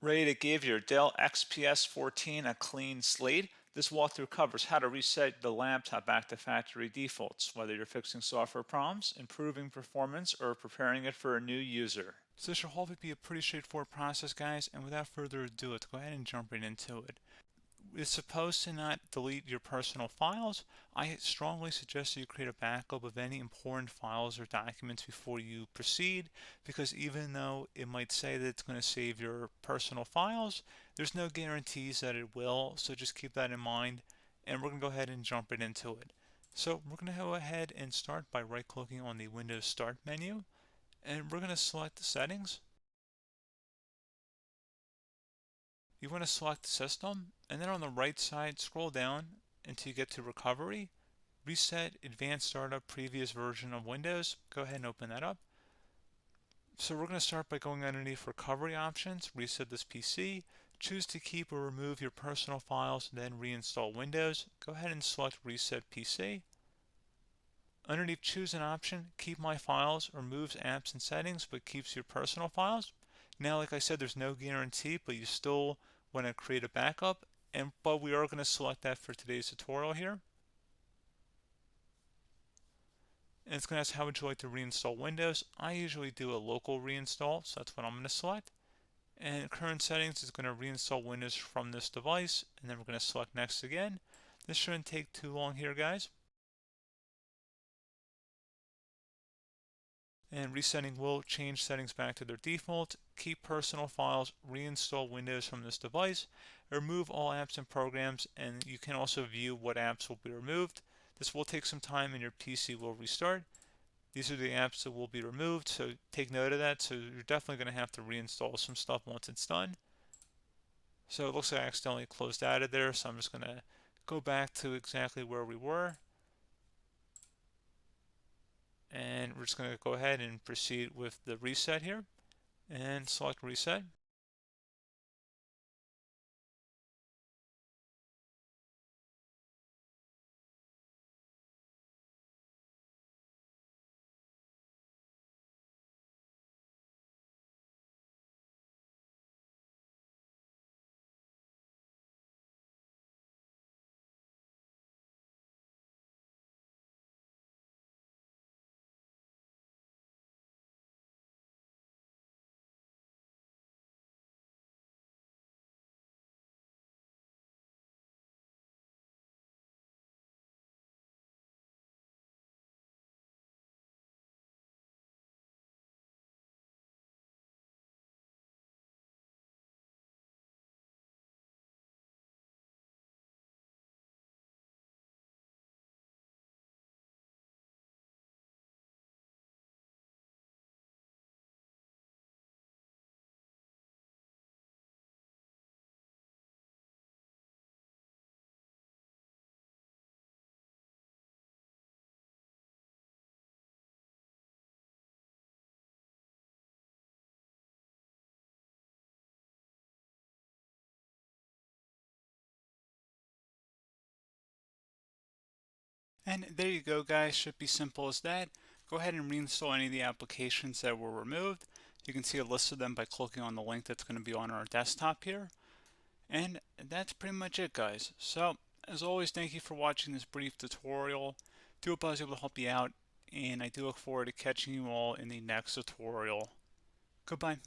Ready to give your Dell XPS 14 a clean slate? This walkthrough covers how to reset the laptop back to factory defaults, whether you're fixing software problems, improving performance, or preparing it for a new user. So this should hopefully be a pretty straightforward process, guys, and without further ado, let's go ahead and jump right into it. It's supposed to not delete your personal files. I strongly suggest that you create a backup of any important files or documents before you proceed, because even though it might say that it's going to save your personal files, there's no guarantees that it will, so just keep that in mind, and we're going to go ahead and jump right into it. So we're going to go ahead and start by right-clicking on the Windows Start menu, and we're going to select Settings. You want to select System, and then on the right side, scroll down until you get to Recovery. Reset Advanced Startup Previous Version of Windows. Go ahead and open that up. So we're going to start by going underneath Recovery Options, reset this PC, choose to keep or remove your personal files, then reinstall Windows. Go ahead and select Reset PC. Underneath Choose an option, Keep My Files removes apps and settings but keeps your personal files. Now, like I said, there's no guarantee, but you still want to create a backup, but we are going to select that for today's tutorial here. And it's going to ask how would you like to reinstall Windows. I usually do a local reinstall, so that's what I'm going to select. And current settings is going to reinstall Windows from this device, and then we're going to select next again. This shouldn't take too long here, guys. And resetting will change settings back to their default, keep personal files, reinstall Windows from this device, remove all apps and programs, and you can also view what apps will be removed. This will take some time and your PC will restart. These are the apps that will be removed, so take note of that. So you're definitely going to have to reinstall some stuff once it's done. So it looks like I accidentally closed out of there, so I'm just going to go back to exactly where we were. And we're just going to go ahead and proceed with the reset here and select reset. And there you go, guys. Should be simple as that. Go ahead and reinstall any of the applications that were removed. You can see a list of them by clicking on the link that's going to be on our desktop here. And that's pretty much it, guys. So, as always, thank you for watching this brief tutorial. Do hope I was able to help you out, and I do look forward to catching you all in the next tutorial. Goodbye.